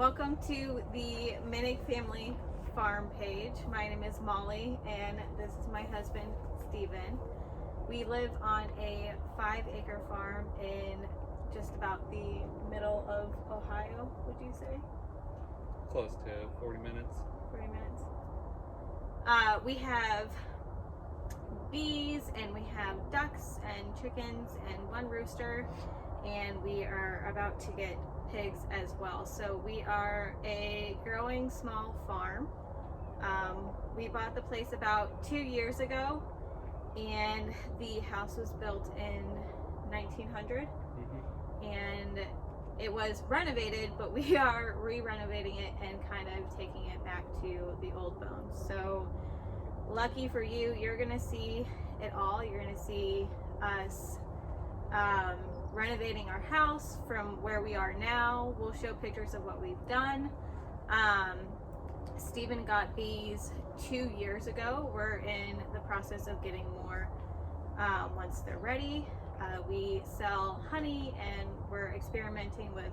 Welcome to the Minnick Family Farm page. My name is Molly and this is my husband Steven. We live on a 5-acre farm in just about the middle of Ohio, would you say? Close to 40 minutes. 40 minutes. We have bees and we have ducks and chickens and one rooster, and we are about to get pigs as well. So we are a growing small farm. We bought the place about 2 years ago, and the house was built in 1900. And it was renovated, but we are re-renovating it and kind of taking it back to the old bones. So lucky for you, you're gonna see it all. You're gonna see us renovating our house from where we are now. We'll show pictures of what we've done. Steven got bees 2 years ago. We're in the process of getting more once they're ready. We sell honey, and we're experimenting with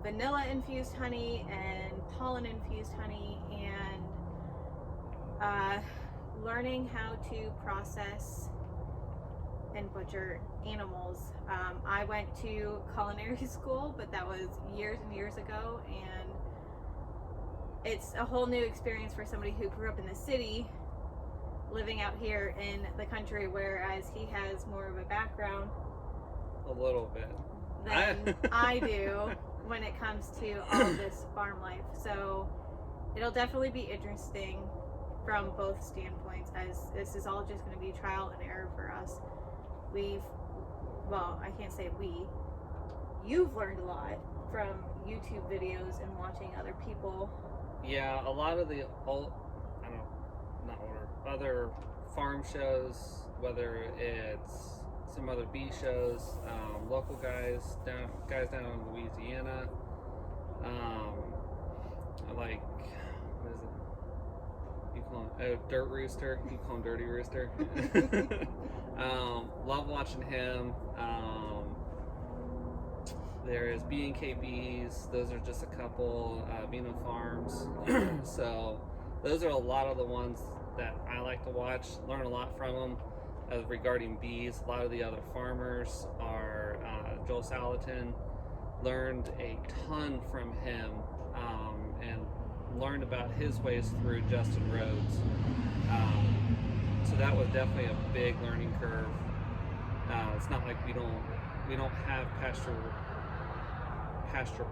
vanilla infused honey and pollen infused honey, and learning how to process and butcher animals. I went to culinary school, but that was years and years ago, and it's a whole new experience for somebody who grew up in the city living out here in the country, whereas he has more of a background A little bit than I do when it comes to all of this farm life. So it'll definitely be interesting from both standpoints, as this is all just going to be trial and error for us. I can't say you've learned a lot from YouTube videos and watching other people. Yeah, a lot of the other farm shows, whether it's some other bee shows, local guys down in Louisiana, like, what is it? You call him Dirt Rooster. You call him Dirty Rooster. Love watching him. There's B&K Bees. Those are just a couple. Minnick Farms. So those are a lot of the ones that I like to watch. Learn a lot from them regarding bees. A lot of the other farmers are Joel Salatin. Learned a ton from him, and learned about his ways through Justin Rhodes. So that was definitely a big learning curve. It's not like we don't have pasture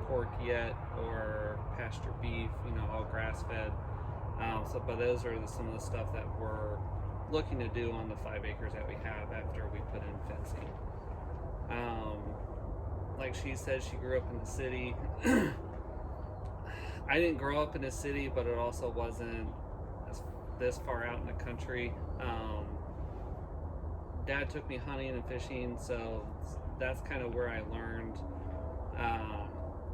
pork yet, or pasture beef, all grass fed. But those are some of the stuff that we're looking to do on the 5 acres that we have after we put in fencing. Like she said, she grew up in the city. I didn't grow up in the city, but it also wasn't this far out in the country. Dad took me hunting and fishing, so that's kind of where I learned.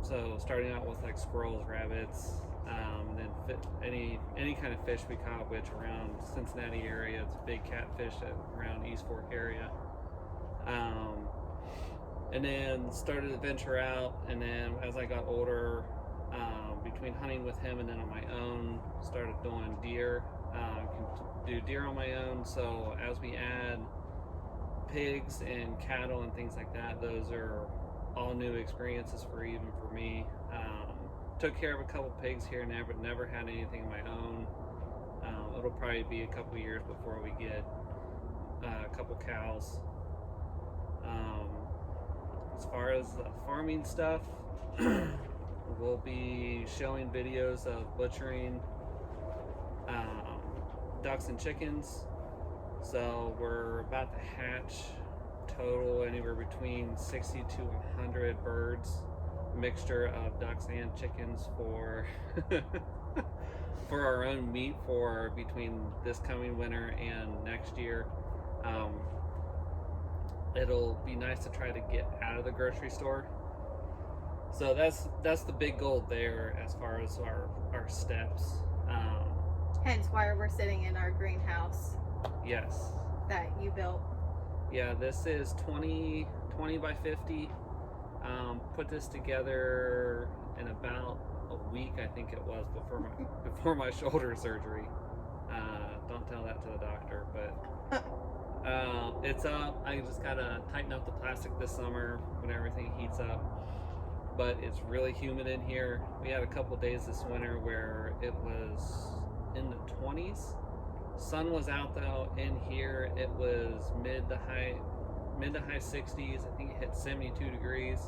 So starting out with like squirrels, rabbits, and then any kind of fish we caught, which around Cincinnati area, it's big catfish around East Fork area. And then started to venture out, and then as I got older, between hunting with him and then on my own, started doing deer. Can do deer on my own. So as we add pigs and cattle and things like that, those are all new experiences for me. Took care of a couple pigs here and there, but never had anything of my own. It'll probably be a couple years before we get a couple cows. As far as the farming stuff, we'll be showing videos of butchering ducks and chickens. So we're about to hatch total anywhere between 60 to 100 birds, mixture of ducks and chickens for for our own meat for between this coming winter and next year. It'll be nice to try to get out of the grocery store. So that's the big goal there as far as our steps. Hence why we're sitting in our greenhouse. Yes. That you built. Yeah, this is 20 by 50. Put this together in about a I think it was before my shoulder surgery. Don't tell that to the doctor, but it's up. I just gotta tighten up the plastic this summer when everything heats up. But it's really humid in here. We had a couple days this winter where it was in the 20s. Sun was out though. In here it was mid to high 60s. I think it hit 72 degrees.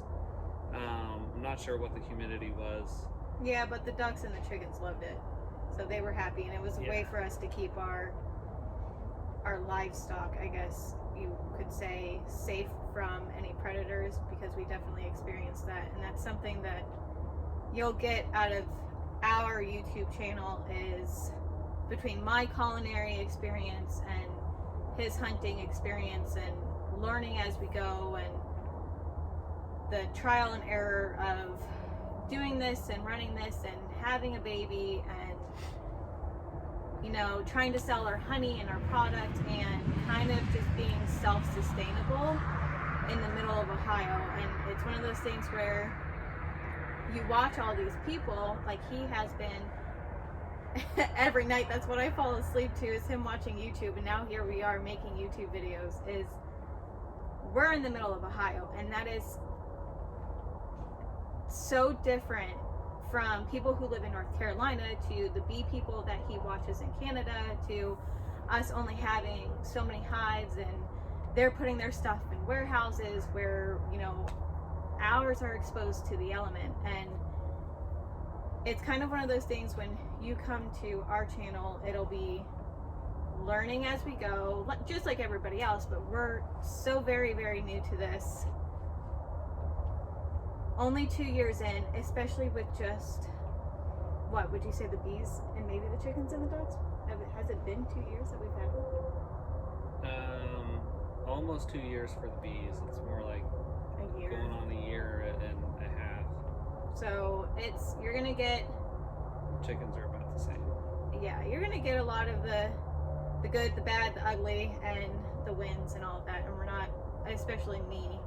I'm not sure what the humidity was. Yeah, but the ducks and the chickens loved it, so they were happy, and it was a way for us to keep our livestock, I guess you could say, safe from any predators, because we definitely experienced that. And that's something that you'll get out of our YouTube channel, is between my culinary experience and his hunting experience and learning as we go, and the trial and error of doing this and running this and having a baby, and trying to sell our honey and our product, and kind of just being self-sustainable in the middle of Ohio. And it's one of those things where you watch all these people, like he has been every night. That's what I fall asleep to, is him watching YouTube. And now here we are making YouTube videos. We're in the middle of Ohio, and that is so different from people who live in North Carolina, to the bee people that he watches in Canada, to us only having so many hives, and they're putting their stuff in warehouses where ours are exposed to the element. And it's kind of one of those things, when you come to our channel, it'll be learning as we go, just like everybody else, but we're so very, very new to this. Only 2 years in, especially with just, what would you say, the bees and maybe the chickens and the ducks? Has it been 2 years that we've had them? Almost 2 years for the bees. It's more like a year. Going on a year and a half. So you're gonna get, chickens are about the same. Yeah, you're gonna get a lot of the good, the bad, the ugly, and the wins and all of that. And we're not, especially me,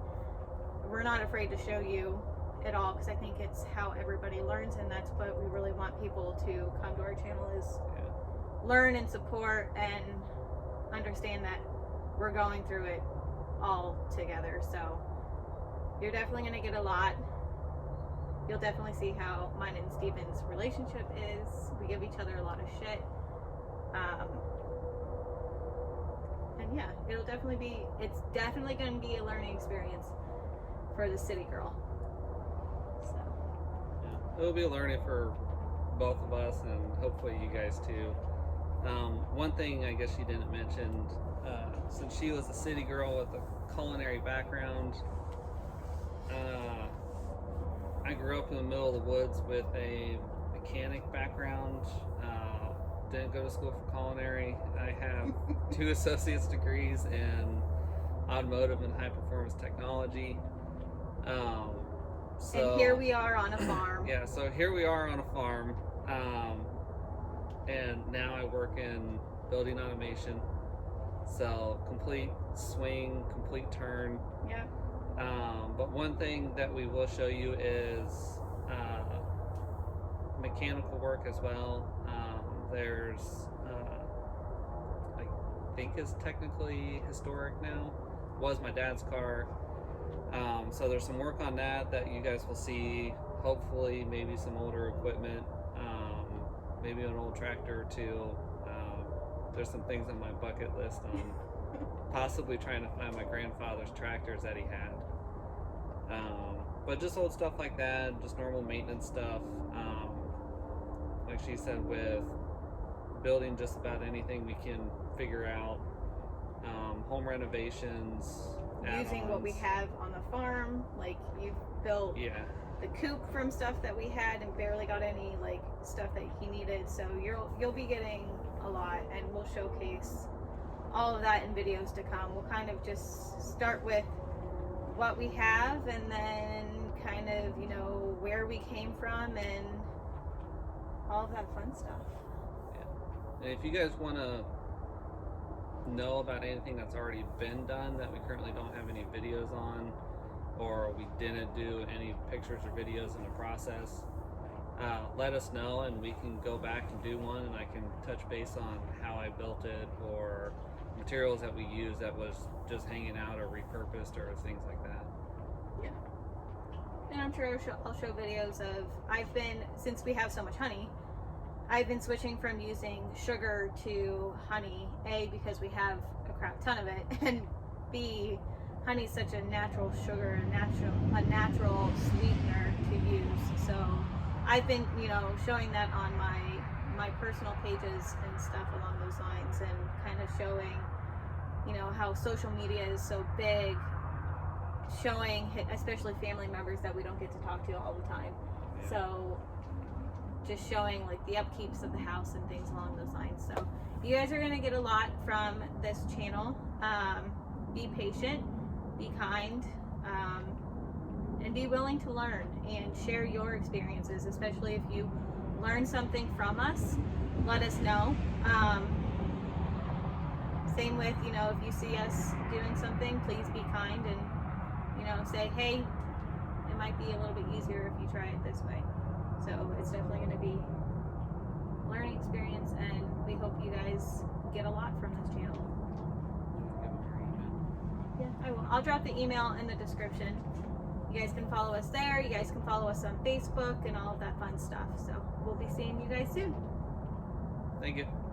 we're not afraid to show you it all, because I think it's how everybody learns, and that's what we really want people to come to our channel, is learn and support and understand that we're going through it all together. So you're definitely going to get a lot. You'll definitely see how mine and Steven's relationship is. We give each other a lot of shit. And yeah, it's definitely going to be a learning experience for the city girl. So yeah, it'll be a learning for both of us, and hopefully you guys too. One thing I guess you didn't mention, since she was a city girl with a culinary background, I grew up in the middle of the woods with a mechanic background. Didn't go to school for culinary. I have 2 associate's degrees in automotive and high performance technology. And here we are on a farm. Yeah, so here we are on a farm, and now I work in building automation. So complete swing, complete turn. Yeah. But one thing that we will show you is mechanical work as well. There's, I think is technically historic now. Was my dad's car. So there's some work on that you guys will see. Hopefully, maybe some older equipment, maybe an old tractor or two. There's some things on my bucket list on possibly trying to find my grandfather's tractors that he had. But just old stuff like that, just normal maintenance stuff. Like she said, with building just about anything we can figure out. Home renovations. Using what we have on the farm, like you've built the coop from stuff that we had and barely got any stuff that he needed. So you'll be getting a lot, and we'll showcase all of that in videos to come. We'll kind of just start with what we have, and then kind of where we came from and all of that fun stuff. Yeah. And if you guys want to know about anything that's already been done that we currently don't have any videos on, or we didn't do any pictures or videos in the process, let us know, and we can go back and do one, and I can touch base on how I built it or materials that we used that was just hanging out or repurposed or things like that. Yeah. And I'm sure I'll show videos of, since we have so much honey, I've been switching from using sugar to honey, A, because we have a crap ton of it, and B, honey is such a natural sugar, a natural sweetener to use. So I've been, showing that on my personal pages and stuff along those lines, and kind of showing, how social media is so big, showing especially family members that we don't get to talk to all the time. Yeah. So just showing like the upkeeps of the house and things along those lines. So you guys are going to get a lot from this channel. Be patient, be kind, and be willing to learn and share your experiences, especially if you learn something from us. Let us know. Same with, if you see us doing something, please be kind and, say, hey, it might be a little bit easier if you try it this way. So it's definitely going to be a learning experience, and we hope you guys get a lot from this channel. Yeah, I will. I'll drop the email in the description. You guys can follow us there. You guys can follow us on Facebook and all of that fun stuff. So we'll be seeing you guys soon. Thank you.